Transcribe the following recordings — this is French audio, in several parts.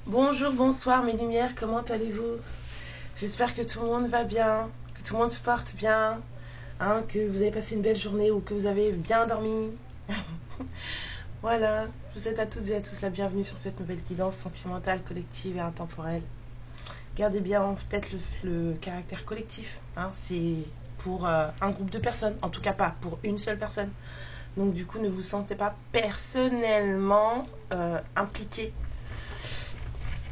Bonjour, bonsoir mes lumières, comment allez-vous? J'espère que tout le monde va bien, que tout le monde se porte bien, hein, que vous avez passé une belle journée ou que vous avez bien dormi. Voilà, je vous souhaite à toutes et à tous la bienvenue sur cette nouvelle guidance sentimentale, collective et intemporelle. Gardez bien en tête le caractère collectif, hein, c'est pour un groupe de personnes, en tout cas pas pour une seule personne. Donc du coup ne vous sentez pas personnellement impliqué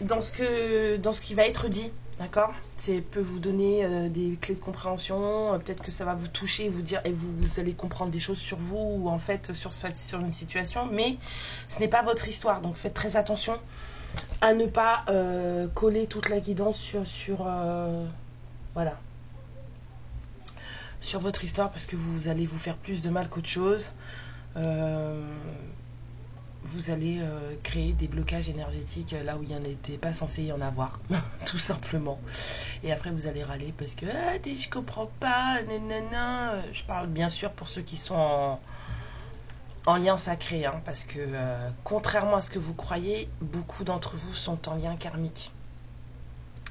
dans ce qui va être dit, d'accord? C'est peut vous donner des clés de compréhension, peut-être que ça va vous toucher, vous dire, et vous allez comprendre des choses sur vous ou en fait sur une situation, mais ce n'est pas votre histoire, donc faites très attention à ne pas coller toute la guidance sur voilà, sur votre histoire, parce que vous allez vous faire plus de mal qu'autre chose. Vous allez créer des blocages énergétiques là où il n'y en était pas censé y en avoir, tout simplement. Et après vous allez râler parce que je comprends pas, nanana. Je parle bien sûr pour ceux qui sont en lien sacré, hein, parce que contrairement à ce que vous croyez, beaucoup d'entre vous sont en lien karmique.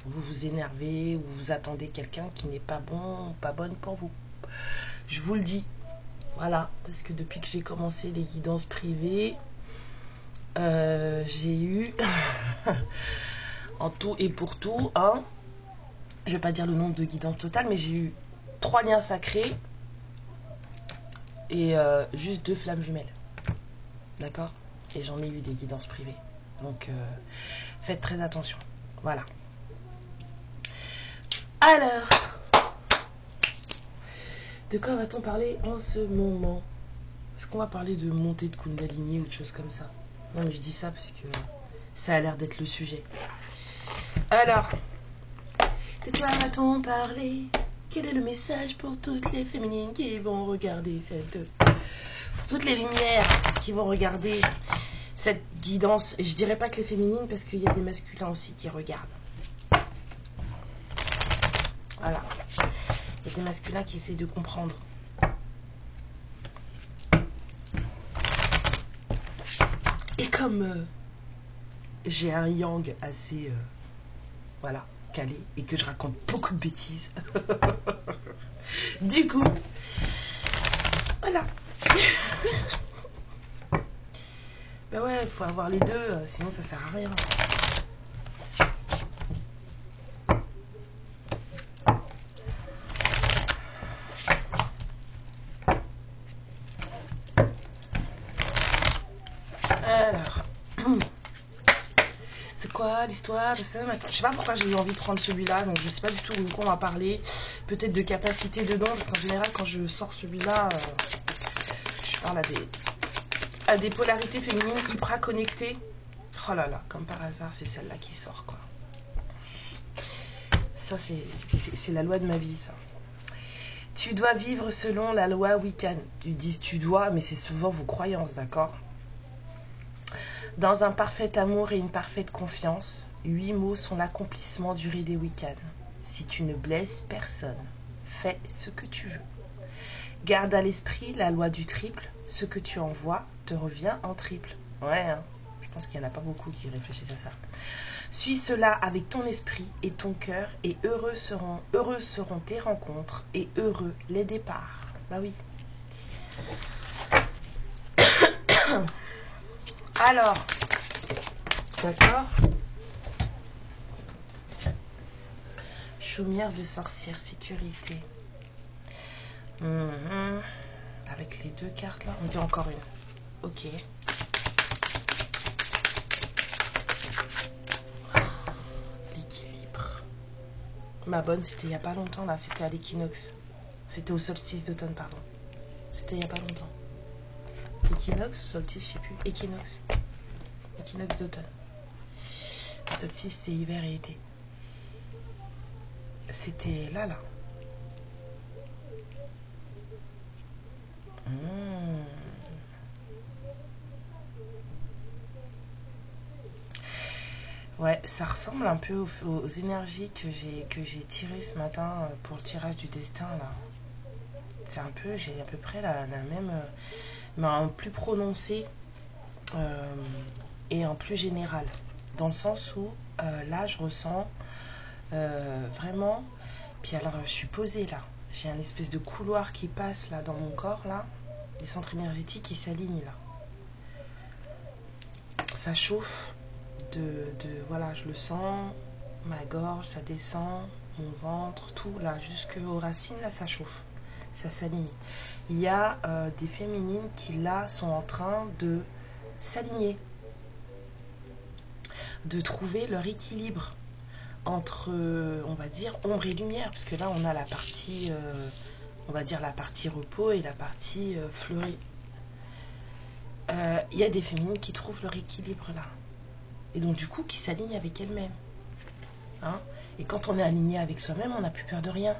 Vous vous énervez ou vous attendez quelqu'un qui n'est pas bon ou pas bonne pour vous. Je vous le dis, voilà, parce que depuis que j'ai commencé les guidances privées, j'ai eu en tout et pour tout, hein, je vais pas dire le nombre de guidances totales, mais j'ai eu 3 liens sacrés et juste 2 flammes jumelles, d'accord, et j'en ai eu des guidances privées, donc faites très attention, voilà. Alors, de quoi va-t-on parler en ce moment? Est-ce qu'on va parler de montée de Kundalini ou de choses comme ça? Non, mais je dis ça parce que ça a l'air d'être le sujet. Alors, de quoi va-t-on parler? Quel est le message pour toutes les féminines qui vont regarder pour toutes les lumières qui vont regarder cette guidance? Je dirais pas que les féminines, parce qu'il y a des masculins aussi qui regardent. Voilà. Il y a des masculins qui essaient de comprendre. Et comme j'ai un yang assez voilà, calé, et que je raconte beaucoup de bêtises, du coup, voilà. Ben ouais, il faut avoir les deux, sinon ça sert à rien. Alors, c'est quoi l'histoire de ça? Je sais pas pourquoi j'ai eu envie de prendre celui-là, donc je sais pas du tout de quoi on va parler. Peut-être de capacité dedans, parce qu'en général, quand je sors celui-là, je parle à des polarités féminines hyper connectées. Oh là là, comme par hasard, c'est celle-là qui sort, quoi. Ça, c'est la loi de ma vie, ça. Tu dois vivre selon la loi Wiccan. Tu dis tu dois, mais c'est souvent vos croyances, d'accord? Dans un parfait amour et une parfaite confiance, 8 mots sont l'accomplissement du rite des Wiccan. Si tu ne blesses personne, fais ce que tu veux. Garde à l'esprit la loi du triple, ce que tu envoies te revient en triple. Ouais, hein, je pense qu'il n'y en a pas beaucoup qui réfléchissent à ça. Suis cela avec ton esprit et ton cœur, et heureux seront tes rencontres, et heureux les départs. Bah oui. Alors, d'accord. Chaumière de sorcière, sécurité. Avec les 2 cartes là, on dit encore une. Ok. L'équilibre. Ma bonne, c'était il n'y a pas longtemps là, c'était à l'équinoxe. C'était au solstice d'automne, pardon. C'était il n'y a pas longtemps. Équinoxe, solstice, je sais plus. Équinoxe. Équinoxe d'automne. Solstice, c'est hiver et été. C'était là. Ouais, ça ressemble un peu aux énergies que j'ai tirées ce matin pour le tirage du destin là. C'est un peu, j'ai à peu près la même, mais en plus prononcé et en plus général. Dans le sens où là, je ressens vraiment. Puis alors, je suis posée là. J'ai un espèce de couloir qui passe là dans mon corps là. Les centres énergétiques qui s'alignent là. Ça chauffe voilà, je le sens. Ma gorge, ça descend. Mon ventre, tout là, jusqu'aux racines là, ça chauffe. Ça s'aligne. Il y a des féminines qui là sont en train de s'aligner. De trouver leur équilibre entre, on va dire, ombre et lumière, parce que là on a la partie, on va dire la partie repos et la partie fleurie. Il y a des féminines qui trouvent leur équilibre là, et donc du coup qui s'alignent avec elles-mêmes. Hein, et quand on est aligné avec soi-même, on n'a plus peur de rien.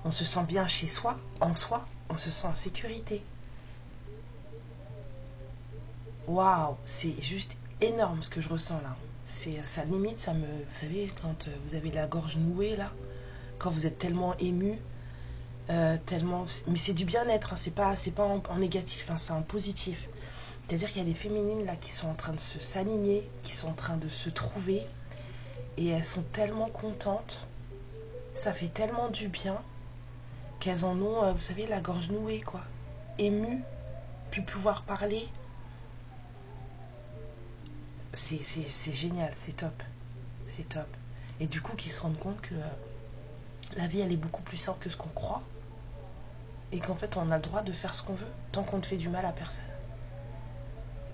On se sent bien chez soi, en soi, on se sent en sécurité. Waouh, c'est juste énorme ce que je ressens là. Ça limite, ça me... Vous savez, quand vous avez la gorge nouée là, quand vous êtes tellement ému, tellement... Mais c'est du bien-être, hein, c'est pas en négatif, hein, c'est en positif. C'est-à-dire qu'il y a des féminines là qui sont en train de s'aligner, qui sont en train de se trouver, et elles sont tellement contentes, ça fait tellement du bien, qu'elles en ont, vous savez, la gorge nouée quoi, émues, plus pouvoir parler. C'est génial, c'est top. C'est top. Et du coup, qu'ils se rendent compte que la vie, elle est beaucoup plus simple que ce qu'on croit. Et qu'en fait, on a le droit de faire ce qu'on veut, tant qu'on ne fait du mal à personne.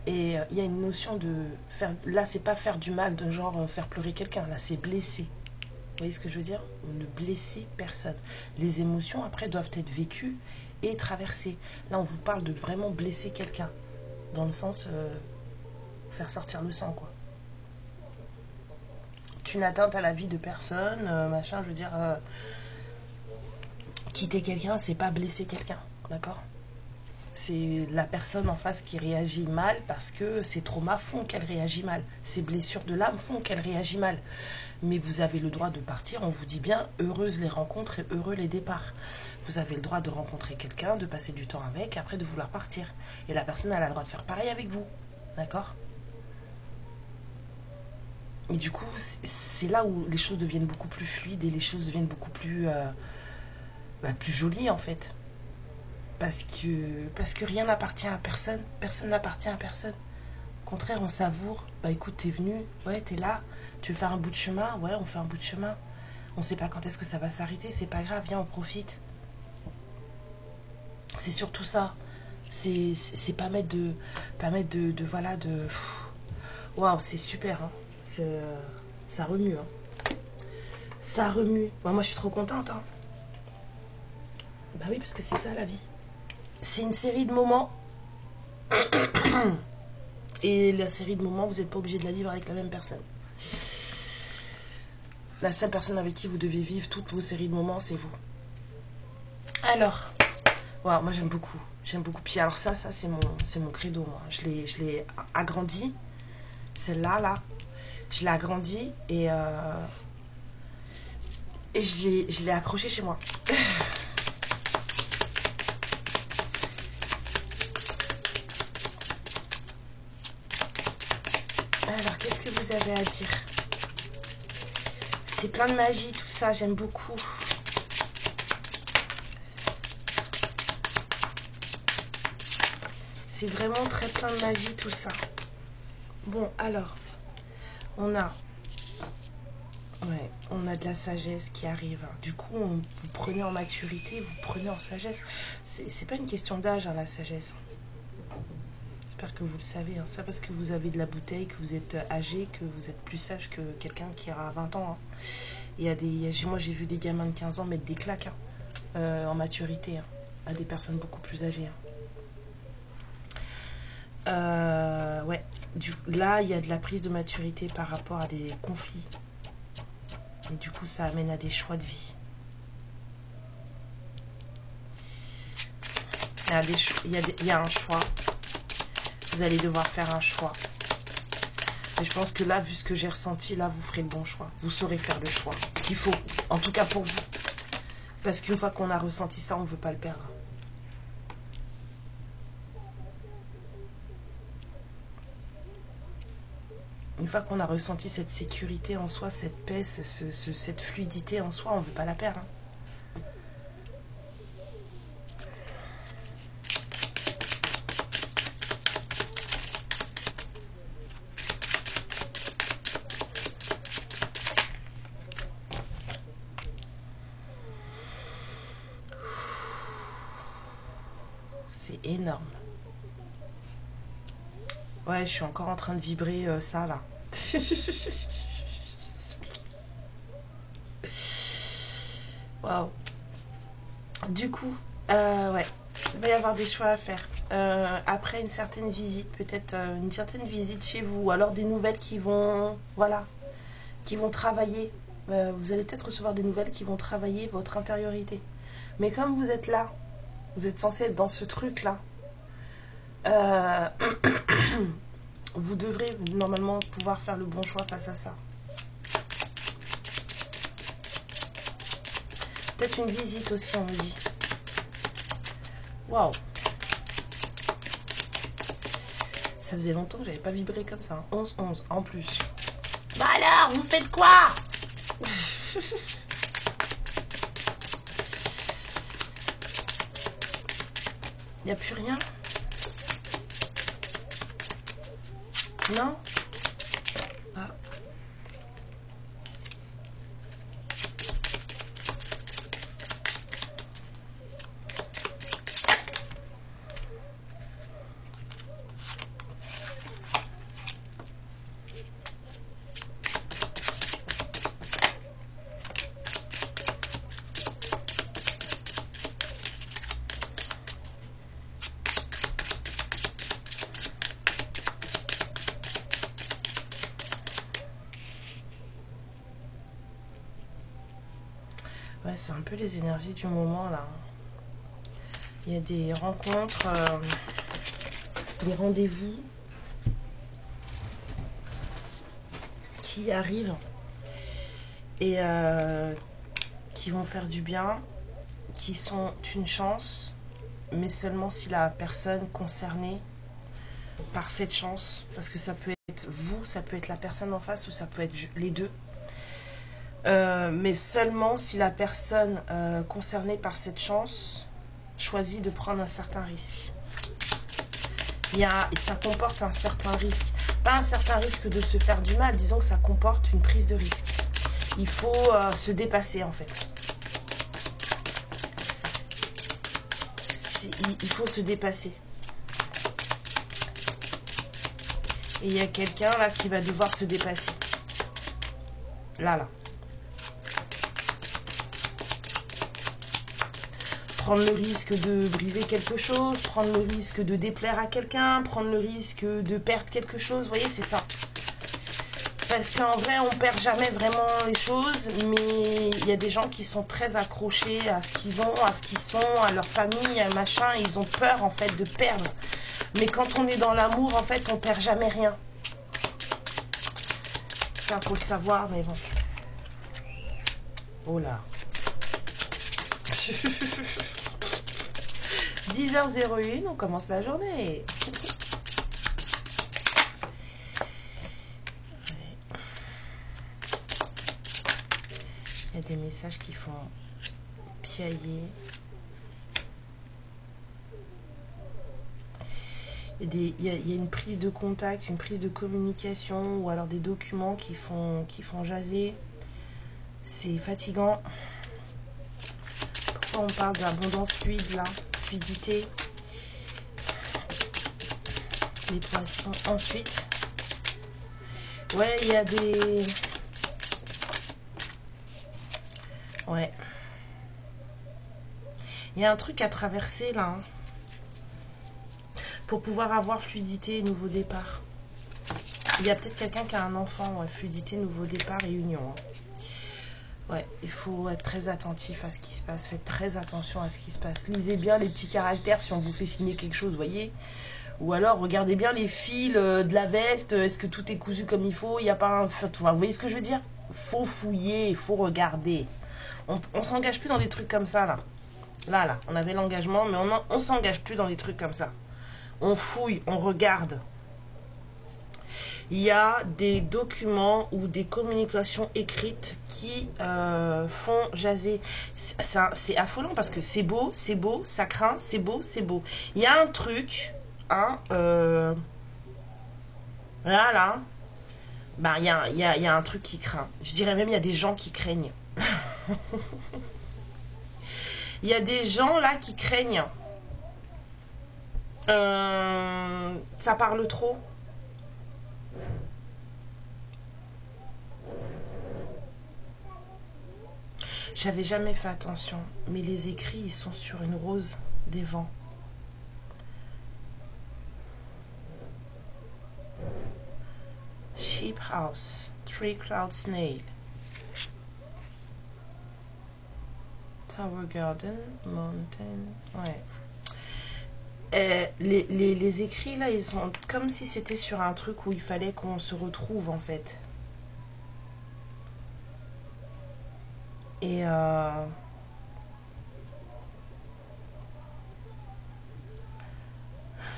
Et il y a une notion de faire... Là, c'est pas faire du mal, de genre faire pleurer quelqu'un. Là, c'est blesser. Vous voyez ce que je veux dire? Ne blesser personne. Les émotions, après, doivent être vécues et traversées. Là, on vous parle de vraiment blesser quelqu'un. Dans le sens... faire sortir le sang quoi. Une atteinte à la vie de personne, machin, je veux dire, quitter quelqu'un, c'est pas blesser quelqu'un, d'accord? C'est la personne en face qui réagit mal parce que ses traumas font qu'elle réagit mal, ses blessures de l'âme font qu'elle réagit mal. Mais vous avez le droit de partir, on vous dit bien, heureuses les rencontres et heureux les départs. Vous avez le droit de rencontrer quelqu'un, de passer du temps avec, après de vouloir partir. Et la personne elle a le droit de faire pareil avec vous, d'accord? Et du coup, c'est là où les choses deviennent beaucoup plus fluides et les choses deviennent beaucoup plus, plus jolies en fait. Parce que rien n'appartient à personne, personne n'appartient à personne. Au contraire, on savoure. Bah écoute, t'es venu, ouais, t'es là, tu veux faire un bout de chemin, ouais, on fait un bout de chemin. On sait pas quand est-ce que ça va s'arrêter, c'est pas grave, viens, on profite. C'est surtout ça. C'est permettre de voilà, de... Waouh, c'est super, hein. Ça remue, hein. Ça remue. Moi, je suis trop contente, hein. Bah oui, parce que c'est ça la vie. C'est une série de moments. Et la série de moments, vous n'êtes pas obligé de la vivre avec la même personne. La seule personne avec qui vous devez vivre toutes vos séries de moments, c'est vous. Alors, wow, moi j'aime beaucoup. J'aime beaucoup. Puis alors ça c'est mon credo, moi. Je l'ai agrandi. Celle-là, là. Je l'ai agrandi et je l'ai accroché chez moi. Alors, qu'est-ce que vous avez à dire? C'est plein de magie, tout ça, j'aime beaucoup. C'est vraiment très plein de magie, tout ça. Bon, alors, on a de la sagesse qui arrive. Du coup, vous prenez en maturité, vous prenez en sagesse. C'est pas une question d'âge, hein, la sagesse. J'espère que vous le savez. Hein. C'est pas parce que vous avez de la bouteille, que vous êtes âgé, que vous êtes plus sage que quelqu'un qui aura 20 ans. Hein. Moi, j'ai vu des gamins de 15 ans mettre des claques en maturité à des personnes beaucoup plus âgées. Ouais. Là, il y a de la prise de maturité par rapport à des conflits. Et du coup, ça amène à des choix de vie. Il y a un choix. Vous allez devoir faire un choix. Et je pense que là, vu ce que j'ai ressenti, là, vous ferez le bon choix. Vous saurez faire le choix qu'il faut. En tout cas pour vous. Parce qu'une fois qu'on a ressenti ça, on ne veut pas le perdre. Une fois qu'on a ressenti cette sécurité en soi, cette paix, cette fluidité en soi, on ne veut pas la perdre. C'est énorme. Ouais, je suis encore en train de vibrer ça là. Waouh. Du coup, ouais, il va y avoir des choix à faire. Après une certaine visite, peut-être une certaine visite chez vous, ou alors des nouvelles qui vont, voilà, qui vont travailler. Vous allez peut-être recevoir des nouvelles qui vont travailler votre intériorité. Mais comme vous êtes là, vous êtes censé être dans ce truc-là, vous devrez normalement pouvoir faire le bon choix face à ça. Peut-être une visite aussi, on me dit. Waouh. Ça faisait longtemps que j'avais pas vibré comme ça. 11-11 en plus. Bah alors, vous faites quoi? Il n'y a plus rien? Non? Ah. Ouais, c'est un peu les énergies du moment là. Il y a des rencontres, des rendez-vous qui arrivent et qui vont faire du bien, qui sont une chance, mais seulement si la personne concernée par cette chance, parce que ça peut être vous, ça peut être la personne en face ou ça peut être les deux. Mais seulement si la personne concernée par cette chance choisit de prendre un certain risque. Et ça comporte un certain risque. Pas un certain risque de se faire du mal, disons que ça comporte une prise de risque. Il faut se dépasser en fait. Il faut se dépasser. Et il y a quelqu'un là qui va devoir se dépasser. Là. Prendre le risque de briser quelque chose, prendre le risque de déplaire à quelqu'un, prendre le risque de perdre quelque chose, vous voyez, c'est ça. Parce qu'en vrai, on perd jamais vraiment les choses, mais il y a des gens qui sont très accrochés à ce qu'ils ont, à ce qu'ils sont, à leur famille, à machin, et ils ont peur en fait de perdre. Mais quand on est dans l'amour, en fait, on perd jamais rien. Ça, faut le savoir, mais bon. Oh là. 10h01, on commence la journée. Il y a des messages qui font piailler. Il y a une prise de contact, une prise de communication ou alors des documents qui font jaser. C'est fatigant. Pourquoi on parle d'abondance fluide là? Fluidité. Les poissons. Ensuite, ouais, il y a des... Ouais. Il y a un truc à traverser là. Hein, pour pouvoir avoir fluidité et nouveau départ. Il y a peut-être quelqu'un qui a un enfant. Ouais, fluidité, nouveau départ et union. Hein. Ouais, il faut être très attentif à ce qui se passe. Faites très attention à ce qui se passe. Lisez bien les petits caractères si on vous fait signer quelque chose, vous voyez. Ou alors, regardez bien les fils de la veste. Est-ce que tout est cousu comme il faut? Il n'y a pas un... Vous voyez ce que je veux dire? Il faut fouiller, il faut regarder. On s'engage plus dans des trucs comme ça, là. Là, on avait l'engagement, mais on s'engage plus dans des trucs comme ça. On fouille, on regarde. Il y a des documents ou des communications écrites qui font jaser. C'est affolant parce que c'est beau, ça craint, c'est beau. Il y a un truc, hein, là, bah, il y a un truc qui craint. Je dirais même il y a des gens qui craignent. Il y a des gens là qui craignent. Ça parle trop. J'avais jamais fait attention, mais les écrits, ils sont sur une rose des vents. Sheep house, tree cloud snail. Tower garden, mountain, ouais. Les écrits là, ils sont comme si c'était sur un truc où il fallait qu'on se retrouve en fait. Et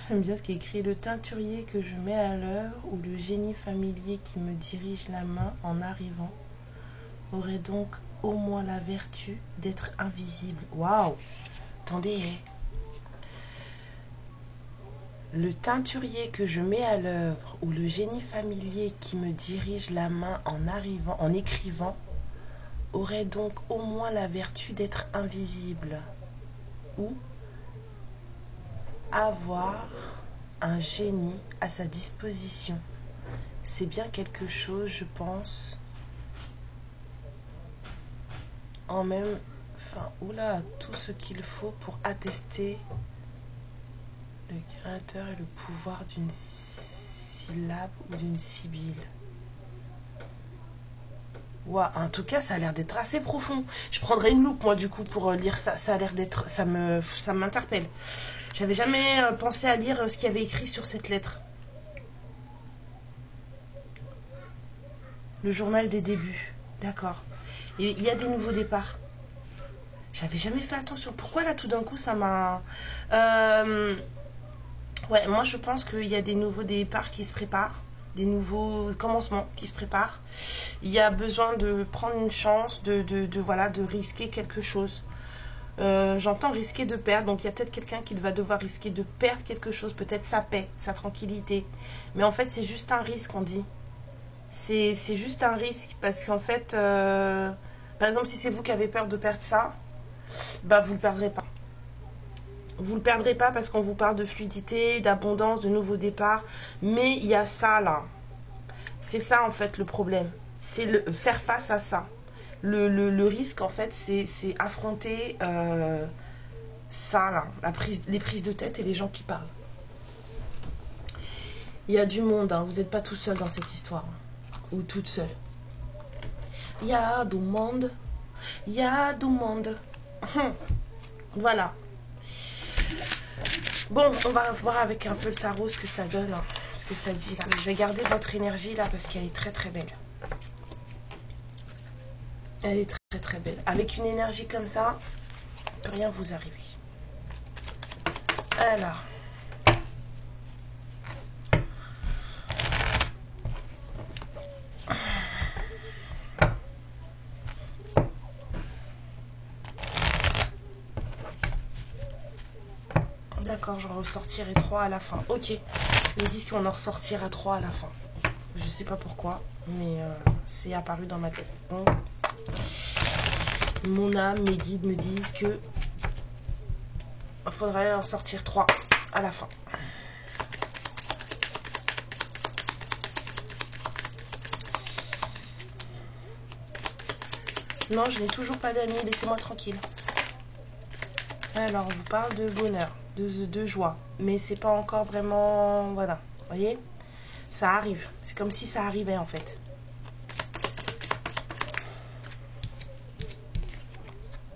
j'aime bien ce qui est écrit: le teinturier que je mets à l'œuvre ou le génie familier qui me dirige la main en arrivant aurait donc au moins la vertu d'être invisible. Waouh! Attendez, le teinturier que je mets à l'œuvre ou le génie familier qui me dirige la main en écrivant aurait donc au moins la vertu d'être invisible ou avoir un génie à sa disposition. C'est bien quelque chose, je pense, en même, tout ce qu'il faut pour attester le créateur et le pouvoir d'une syllabe ou d'une sibylle. Ouais, en tout cas, ça a l'air d'être assez profond. Je prendrai une loupe, moi, du coup, pour lire ça. Ça a l'air d'être... Ça m'interpelle. J'avais jamais pensé à lire ce qu'il y avait écrit sur cette lettre. Le journal des débuts. D'accord. Et il y a des nouveaux départs. J'avais jamais fait attention. Pourquoi, là, tout d'un coup, ça m'a... Ouais, moi, je pense qu'il y a des nouveaux départs qui se préparent. Des nouveaux commencements qui se préparent. Il y a besoin de prendre une chance, de risquer quelque chose. J'entends risquer de perdre, donc il y a peut-être quelqu'un qui va devoir risquer de perdre quelque chose, peut-être sa paix, sa tranquillité. Mais en fait, c'est juste un risque, on dit. C'est juste un risque, parce qu'en fait, par exemple, si c'est vous qui avez peur de perdre ça, bah vous ne le perdrez pas. Vous ne le perdrez pas parce qu'on vous parle de fluidité, d'abondance, de nouveaux départs. Mais il y a ça là. C'est ça en fait le problème. C'est faire face à ça. Le risque en fait, c'est affronter ça là. Les prises de tête et les gens qui parlent. Il y a du monde, hein. Vous n'êtes pas tout seul dans cette histoire. Ou toute seule. Il y a du monde. Il y a du monde. Voilà. Bon, on va voir avec un peu le tarot ce que ça donne, hein, ce que ça dit là. Je vais garder votre énergie là parce qu'elle est très très belle. Elle est très très belle. Avec une énergie comme ça, il ne peut rien vous arriver. Alors. D'accord, j'en ressortirai 3 à la fin. Ok, ils me disent qu'on en ressortira 3 à la fin. Je sais pas pourquoi, mais c'est apparu dans ma tête. Bon. Mon âme, mes guides me disent que il faudrait en sortir 3 à la fin. Non, je n'ai toujours pas d'amis, laissez-moi tranquille. Alors, on vous parle de bonheur, de joie, mais c'est pas encore vraiment... Voilà, vous voyez, ça arrive. C'est comme si ça arrivait en fait.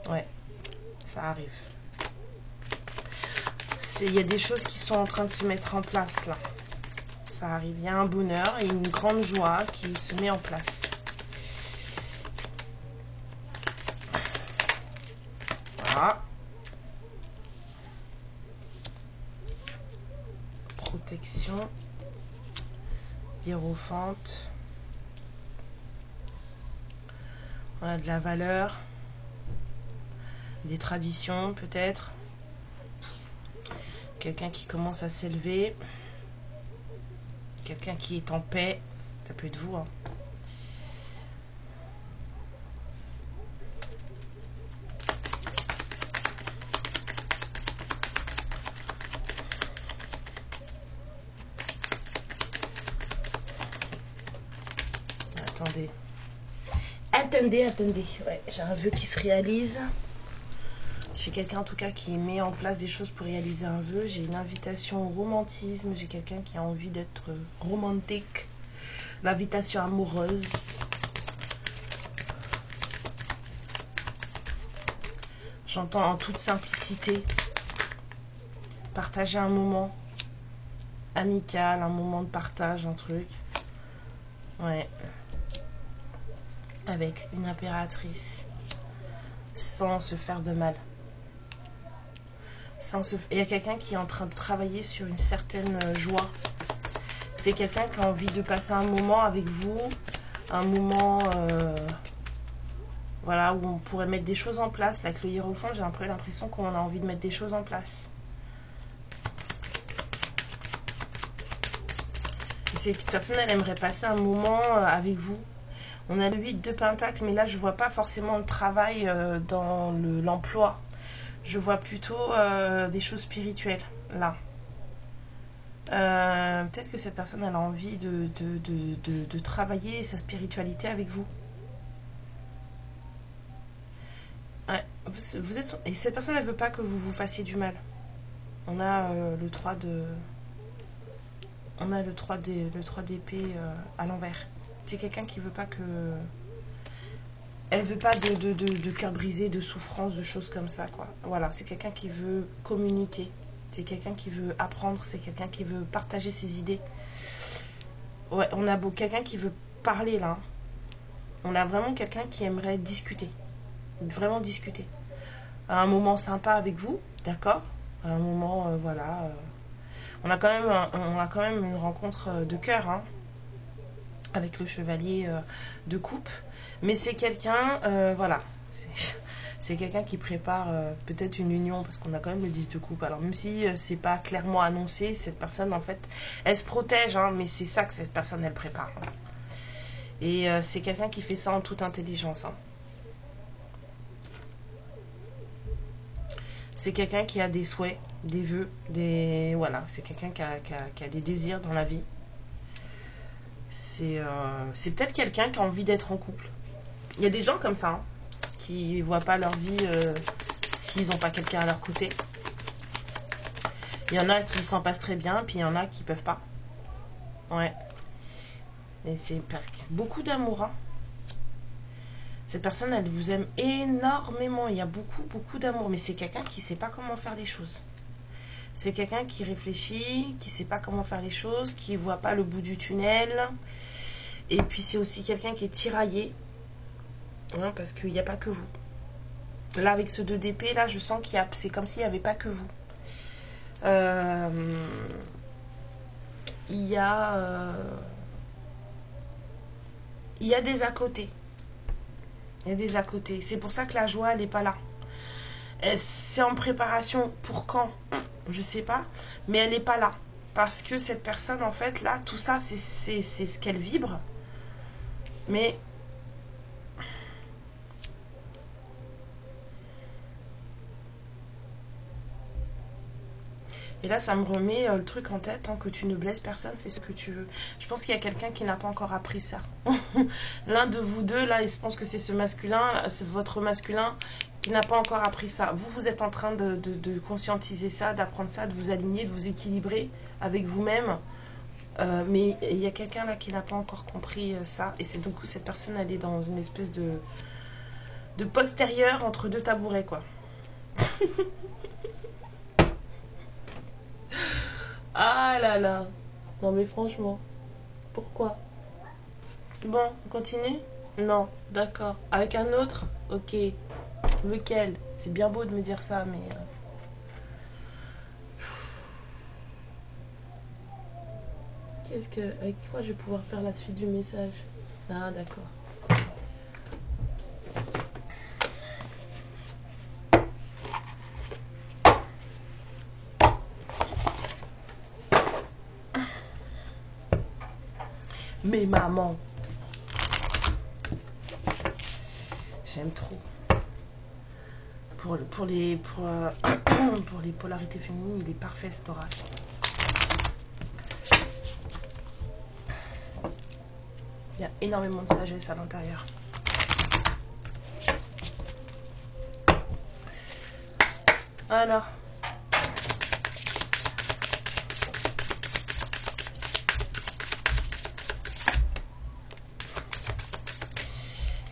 Ouais, ça arrive. Il y a des choses qui sont en train de se mettre en place là. Ça arrive, il y a un bonheur et une grande joie qui se met en place. protection. Hiérophante. Voilà, de la valeur. Des traditions, peut-être. Quelqu'un qui commence à s'élever. Quelqu'un qui est en paix. Ça peut être vous, hein. Attendez. Ouais, j'ai un vœu qui se réalise. J'ai quelqu'un en tout cas qui met en place des choses pour réaliser un vœu. J'ai une invitation au romantisme. J'ai quelqu'un qui a envie d'être romantique. L'invitation amoureuse. J'entends en toute simplicité partager un moment amical, un moment de partage, un truc. Ouais. Avec une impératrice. Sans se faire de mal. Il y a quelqu'un qui est en train de travailler sur une certaine joie. C'est quelqu'un qui a envie de passer un moment avec vous. Un moment voilà, où on pourrait mettre des choses en place. Là, avec le hiérophant, j'ai un peu l'impression qu'on a envie de mettre des choses en place. Et cette personne, elle aimerait passer un moment avec vous. On a le 8 de Pentacle, mais là, je ne vois pas forcément le travail dans l'emploi. Je vois plutôt des choses spirituelles, là. Peut-être que cette personne, elle a envie de travailler sa spiritualité avec vous. Ouais, vous êtes... Et cette personne, elle veut pas que vous vous fassiez du mal. On a le 3 de... On a le 3 d'épée à l'envers. C'est quelqu'un qui veut pas que... Elle veut pas de cœur brisé, de souffrance, de choses comme ça, quoi. Voilà, c'est quelqu'un qui veut communiquer. C'est quelqu'un qui veut apprendre. C'est quelqu'un qui veut partager ses idées. Ouais, on a quelqu'un qui veut parler, là. On a vraiment quelqu'un qui aimerait discuter. Vraiment discuter. Un moment sympa avec vous, d'accord. Un moment, voilà. On a quand même une rencontre de cœur, hein, avec le chevalier de coupe. Mais c'est quelqu'un, voilà, c'est quelqu'un qui prépare peut-être une union, parce qu'on a quand même le 10 de coupe. Alors même si c'est pas clairement annoncé, cette personne, en fait, elle se protège, hein, mais c'est ça que cette personne, elle prépare. Hein. Et c'est quelqu'un qui fait ça en toute intelligence. Hein. C'est quelqu'un qui a des souhaits, des vœux, voilà, c'est quelqu'un qui a des désirs dans la vie. C'est peut-être quelqu'un qui a envie d'être en couple. Il y a des gens comme ça, hein, qui ne voient pas leur vie s'ils n'ont pas quelqu'un à leur côté. Il y en a qui s'en passent très bien, puis il y en a qui ne peuvent pas. Ouais. Et c'est beaucoup d'amour, hein. Cette personne, elle vous aime énormément. Il y a beaucoup d'amour. Mais c'est quelqu'un qui ne sait pas comment faire les choses. C'est quelqu'un qui réfléchit, qui ne sait pas comment faire les choses, qui ne voit pas le bout du tunnel. Et puis c'est aussi quelqu'un qui est tiraillé. Hein, parce qu'il n'y a pas que vous. Là, avec ce 2 d'épée, là, je sens c'est comme s'il n'y avait pas que vous. Il y a des à côté. Il y a des à côté. C'est pour ça que la joie, elle n'est pas là. C'est en préparation pour quand? Je sais pas. Mais elle n'est pas là. Parce que cette personne, en fait, là, tout ça, c'est ce qu'elle vibre. Mais... Et là, ça me remet le truc en tête. Tant que tu ne blesses personne, fais ce que tu veux. Je pense qu'il y a quelqu'un qui n'a pas encore appris ça. L'un de vous deux, là, je pense que c'est ce masculin, c'est votre masculin qui n'a pas encore appris ça. Vous êtes en train de conscientiser ça, d'apprendre ça, de vous aligner, de vous équilibrer avec vous-même. Mais il y a quelqu'un là qui n'a pas encore compris ça. Et c'est du coup, cette personne, elle est dans une espèce de postérieur entre deux tabourets, quoi. Ah là là. Non mais franchement. Pourquoi? Bon, on continue? Non, d'accord. Avec un autre? Ok. Lequel? C'est bien beau de me dire ça, mais... Avec quoi je vais pouvoir faire la suite du message? Ah, d'accord. Mais maman, j'aime trop. Pour les polarités féminines, il est parfait cet oracle. Il y a énormément de sagesse à l'intérieur. Alors,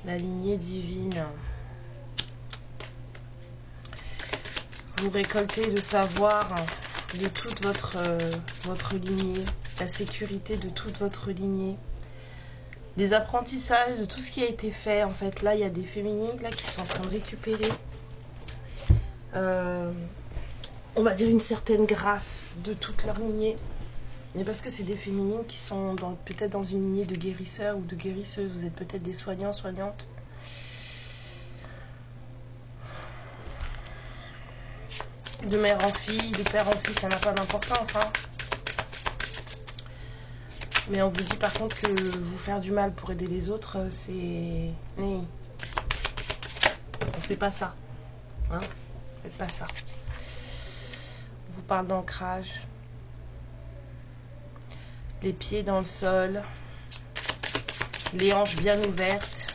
la lignée divine. Vous récoltez le savoir de toute votre lignée, la sécurité de toute votre lignée, des apprentissages de tout ce qui a été fait. En fait, là, il y a des féminines là, qui sont en train de récupérer, on va dire, une certaine grâce de toute leur lignée. Mais parce que c'est des féminines qui sont peut-être dans une lignée de guérisseurs ou de guérisseuses. Vous êtes peut-être des soignants, soignantes. De mère en fille, de père en fille, ça n'a pas d'importance. Hein. Mais on vous dit par contre que vous faire du mal pour aider les autres, c'est... On fait pas ça. Hein, faites pas ça. On vous parle d'ancrage. Les pieds dans le sol. Les hanches bien ouvertes.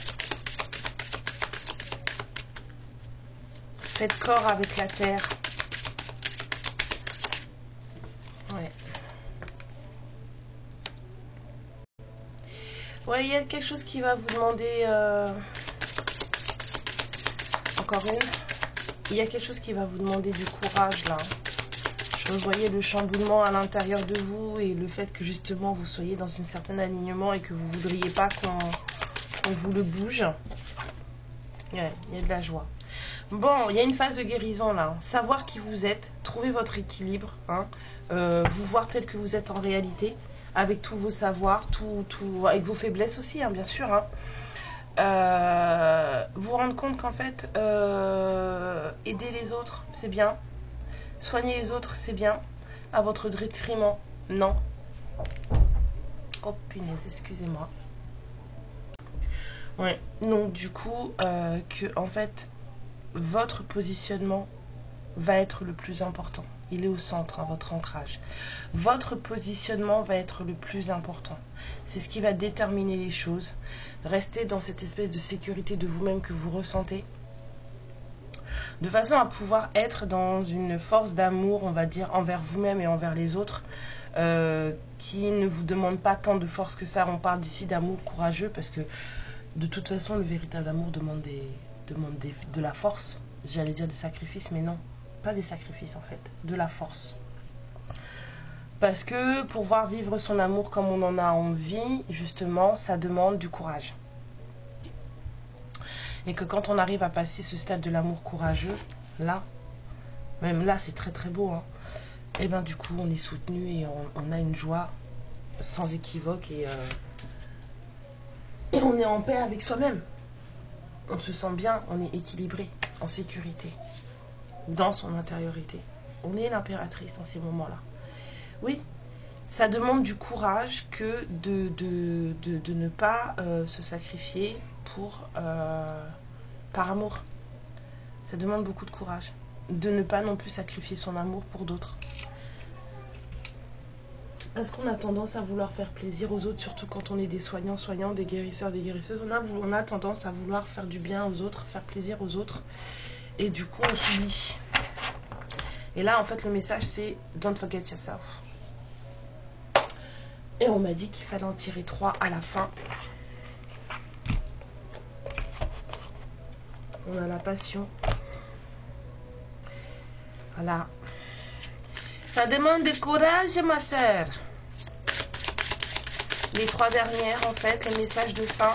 Faites corps avec la terre. Ouais. Ouais, il y a quelque chose qui va vous demander... Encore une. Il y a quelque chose qui va vous demander du courage, là. Je voyais le chamboulement à l'intérieur de vous et le fait que, justement, vous soyez dans un certain alignement et que vous ne voudriez pas qu'on vous le bouge. Ouais, il y a de la joie. Bon, il y a une phase de guérison, là. Savoir qui vous êtes, trouver votre équilibre, hein, vous voir tel que vous êtes en réalité, avec tous vos savoirs, avec vos faiblesses aussi, hein, bien sûr. Hein. Vous rendre compte qu'en fait, aider les autres, c'est bien. Soigner les autres, c'est bien. À votre détriment, non. Oh punaise, excusez-moi. Ouais, donc du coup, que en fait, votre positionnement va être le plus important. Il est au centre, hein, votre ancrage. Votre positionnement va être le plus important. C'est ce qui va déterminer les choses. Restez dans cette espèce de sécurité de vous-même que vous ressentez. De façon à pouvoir être dans une force d'amour, on va dire, envers vous-même et envers les autres, qui ne vous demande pas tant de force que ça. On parle d'ici d'amour courageux, parce que de toute façon, le véritable amour demande de la force. J'allais dire des sacrifices, mais non. Pas des sacrifices en fait, de la force. Parce que pour pouvoir vivre son amour comme on en a envie, justement, ça demande du courage. Et que quand on arrive à passer ce stade de l'amour courageux, là, même là c'est très très beau, hein, et bien du coup on est soutenu et on a une joie sans équivoque et on est en paix avec soi-même. On se sent bien, on est équilibré, en sécurité, dans son intériorité. On est l'impératrice dans ces moments-là. Oui, ça demande du courage que de ne pas se sacrifier par amour. Ça demande beaucoup de courage. De ne pas non plus sacrifier son amour pour d'autres. Parce qu'on a tendance à vouloir faire plaisir aux autres, surtout quand on est des soignants, des guérisseurs, des guérisseuses. On a tendance à vouloir faire du bien aux autres, faire plaisir aux autres. Et du coup, on s'oublie. Et là, en fait, le message, c'est « Don't forget yourself ». Et on m'a dit qu'il fallait en tirer 3 à la fin. On a la passion. Voilà. Ça demande du courage, ma sœur. Les 3 dernières, en fait, les messages de fin.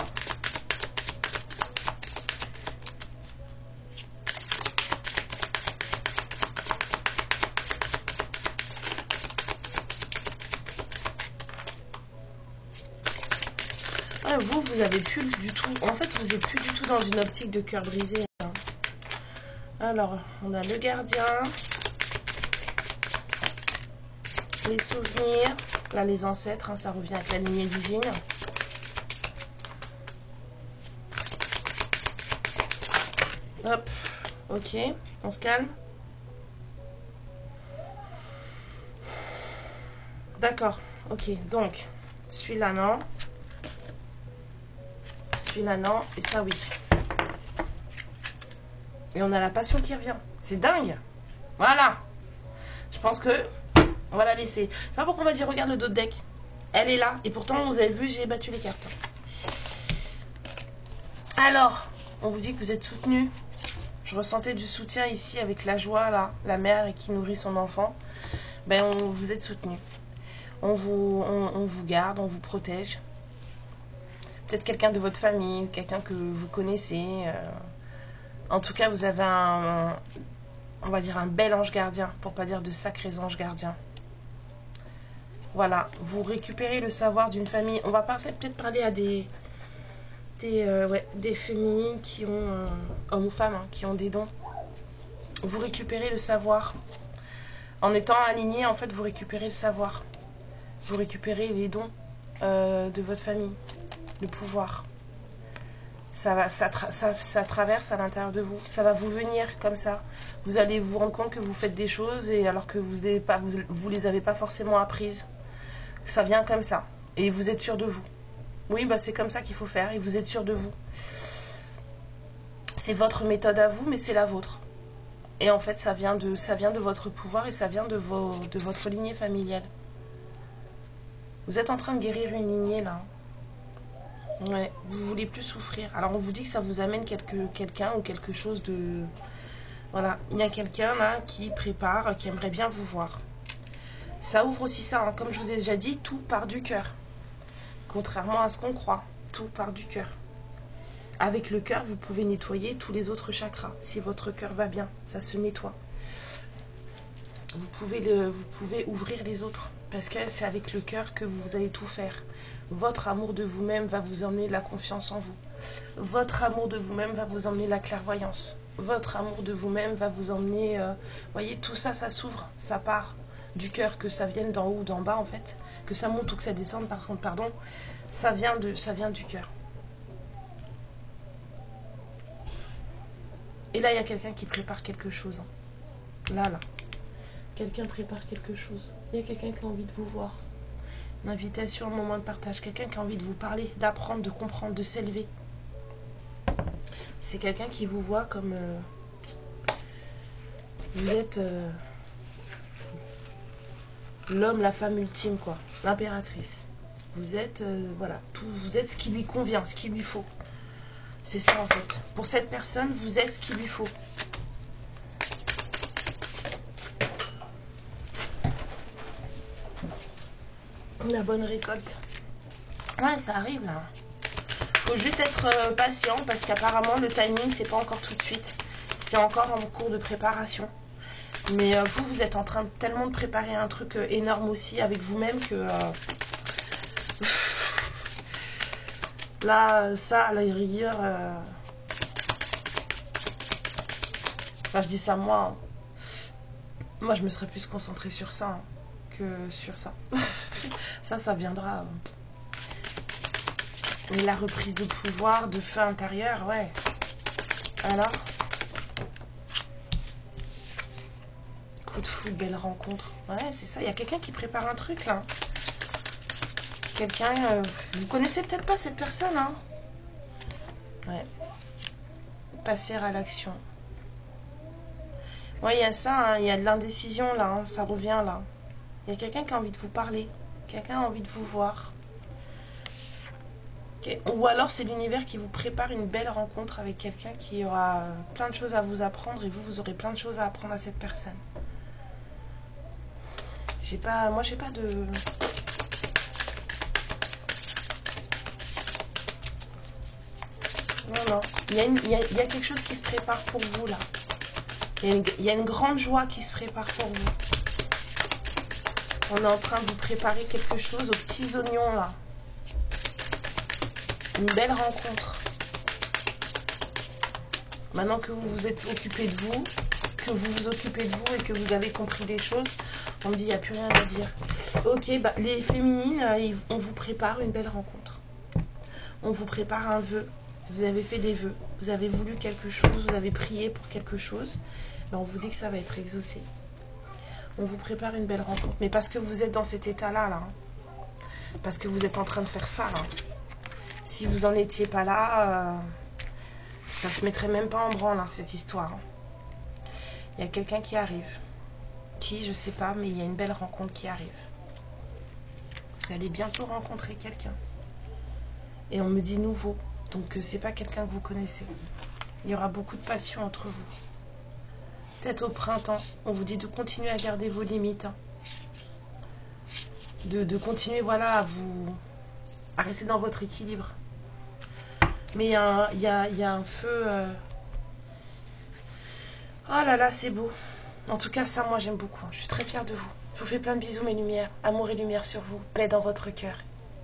vous avez plus du tout... En fait, vous n'êtes plus du tout dans une optique de cœur brisé. Hein. Alors, on a le gardien. Les souvenirs. Là, les ancêtres, hein, ça revient avec la lignée divine. Hop, ok, on se calme. D'accord, ok, donc, celui-là non. Celui-là non, et ça oui. Et on a la passion qui revient. C'est dingue. Voilà. Je pense que on va la laisser. Je sais pas pourquoi on va dire regarde le dos de deck. Elle est là, et pourtant vous avez vu, j'ai battu les cartes. Alors, on vous dit que vous êtes soutenu. Je ressentais du soutien ici avec la joie, là, la mère qui nourrit son enfant. Ben, vous êtes soutenu. On vous garde, on vous protège. Peut-être quelqu'un de votre famille, quelqu'un que vous connaissez. En tout cas, vous avez on va dire un bel ange gardien, pour pas dire de sacrés anges gardiens. Voilà, vous récupérez le savoir d'une famille. On va peut-être parler à des féminines qui ont, hommes ou femmes, hein, qui ont des dons. Vous récupérez le savoir. En étant aligné, en fait, vous récupérez le savoir. Vous récupérez les dons de votre famille, le pouvoir. Ça traverse à l'intérieur de vous. Ça va vous venir comme ça. Vous allez vous rendre compte que vous faites des choses et alors que vous les avez pas forcément apprises. Ça vient comme ça. Et vous êtes sûr de vous. Oui, bah c'est comme ça qu'il faut faire et vous êtes sûr de vous. C'est votre méthode à vous, mais c'est la vôtre. Et en fait, ça vient de votre pouvoir et ça vient de votre lignée familiale. Vous êtes en train de guérir une lignée, là. Ouais, vous voulez plus souffrir. Alors, on vous dit que ça vous amène quelqu'un ou quelque chose de... Voilà, il y a quelqu'un, là, qui prépare, qui aimerait bien vous voir. Ça ouvre aussi ça, hein. Comme je vous ai déjà dit, tout part du cœur. Contrairement à ce qu'on croit, tout part du cœur. Avec le cœur, vous pouvez nettoyer tous les autres chakras. Si votre cœur va bien, ça se nettoie. Vous pouvez ouvrir les autres. Parce que c'est avec le cœur que vous allez tout faire. Votre amour de vous-même va vous emmener la confiance en vous. Votre amour de vous-même va vous emmener la clairvoyance. Votre amour de vous-même va vous emmener... voyez, tout ça, ça s'ouvre, ça part du cœur, que ça vienne d'en haut ou d'en bas, en fait. Que ça monte ou que ça descende, pardon. Ça vient du cœur. Et là, il y a quelqu'un qui prépare quelque chose. Là. Quelqu'un prépare quelque chose. Il y a quelqu'un qui a envie de vous voir. Une invitation, un moment de partage. Quelqu'un qui a envie de vous parler, d'apprendre, de comprendre, de s'élever. C'est quelqu'un qui vous voit comme... vous êtes l'homme, la femme ultime, quoi. L'impératrice. Vous êtes, voilà, tout, vous êtes ce qui lui convient, ce qu'il lui faut. C'est ça, en fait. Pour cette personne, vous êtes ce qu'il lui faut. La bonne récolte. Ouais, ça arrive là. Faut juste être patient parce qu'apparemment le timing c'est pas encore tout de suite. C'est encore en cours de préparation. Mais vous êtes en train tellement de préparer un truc énorme aussi avec vous-même que là, ça, à la rigueur. Enfin, je dis ça moi. Moi, je me serais plus concentrée sur ça que sur ça. Ça viendra. Mais la reprise de pouvoir, de feu intérieur, ouais. Alors, coup de foudre, belle rencontre. Ouais, c'est ça. Il y a quelqu'un qui prépare un truc, là. Quelqu'un... vous connaissez peut-être pas cette personne, hein. Ouais. Passer à l'action. Ouais, il y a ça, hein. Il y a de l'indécision, là. Hein. Ça revient, là. Il y a quelqu'un qui a envie de vous parler. Quelqu'un a envie de vous voir. Okay. Ou alors c'est l'univers qui vous prépare une belle rencontre avec quelqu'un qui aura plein de choses à vous apprendre et vous aurez plein de choses à apprendre à cette personne. Moi j'ai pas de... Non. Il y a quelque chose qui se prépare pour vous là. Il y a une grande joie qui se prépare pour vous. On est en train de vous préparer quelque chose aux petits oignons là. une belle rencontre. Maintenant que vous vous êtes occupé de vous, que vous vous occupez de vous et que vous avez compris des choses, on me dit il n'y a plus rien à dire. Ok, bah, les féminines, on vous prépare une belle rencontre. On vous prépare un vœu. Vous avez fait des vœux. Vous avez voulu quelque chose, vous avez prié pour quelque chose. Ben, on vous dit que ça va être exaucé. On vous prépare une belle rencontre. Mais parce que vous êtes dans cet état-là, là, parce que vous êtes en train de faire ça, là. Si vous en étiez pas là, ça se mettrait même pas en branle, hein, cette histoire. Il y a quelqu'un qui arrive. Qui, je sais pas, mais il y a une belle rencontre qui arrive. Vous allez bientôt rencontrer quelqu'un. Et on me dit nouveau. Donc c'est pas quelqu'un que vous connaissez. Il y aura beaucoup de passion entre vous. Peut-être au printemps, on vous dit de continuer à garder vos limites. Hein. De continuer, voilà, à rester dans votre équilibre. Mais il y a un feu. Oh là là, c'est beau. En tout cas, ça, moi, j'aime beaucoup. Je suis très fière de vous. Je vous fais plein de bisous, mes lumières. Amour et lumière sur vous. Paix dans votre cœur.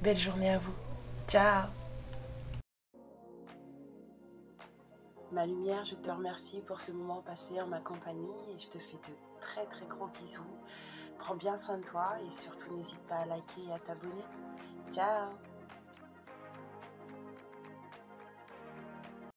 Belle journée à vous. Ciao. Ma lumière, je te remercie pour ce moment passé en ma compagnie et je te fais de très très gros bisous. Prends bien soin de toi et surtout n'hésite pas à liker et à t'abonner. Ciao.